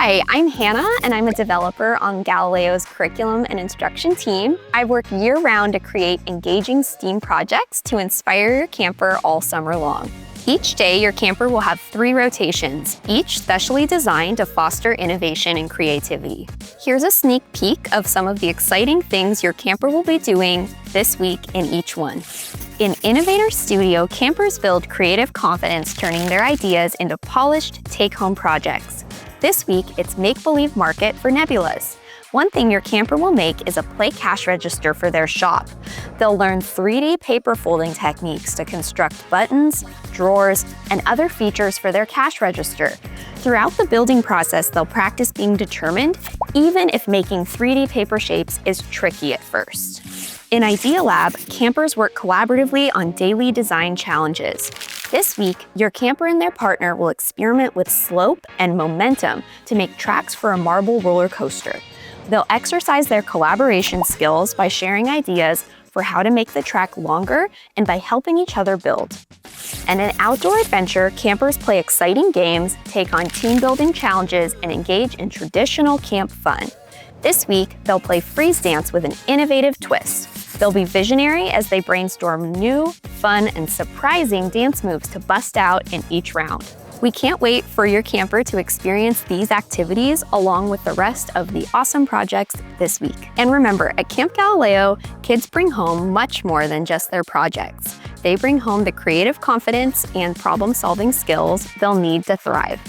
Hi, I'm Hannah, and I'm a developer on Galileo's curriculum and instruction team. I work year-round to create engaging STEAM projects to inspire your camper all summer long. Each day, your camper will have 3 rotations, each specially designed to foster innovation and creativity. Here's a sneak peek of some of the exciting things your camper will be doing this week in each one. In Innovator Studio, campers build creative confidence, turning their ideas into polished take-home projects. This week, it's Make Believe Market for Nebulas. One thing your camper will make is a play cash register for their shop. They'll learn 3D paper folding techniques to construct buttons, drawers, and other features for their cash register. Throughout the building process, they'll practice being determined, even if making 3D paper shapes is tricky at first. In Idea Lab, campers work collaboratively on daily design challenges. This week, your camper and their partner will experiment with slope and momentum to make tracks for a marble roller coaster. They'll exercise their collaboration skills by sharing ideas for how to make the track longer and by helping each other build. And in outdoor adventure, campers play exciting games, take on team-building challenges, and engage in traditional camp fun. This week, they'll play freeze dance with an innovative twist. They'll be visionary as they brainstorm new, fun, and surprising dance moves to bust out in each round. We can't wait for your camper to experience these activities along with the rest of the awesome projects this week. And remember, at Camp Galileo, kids bring home much more than just their projects. They bring home the creative confidence and problem-solving skills they'll need to thrive.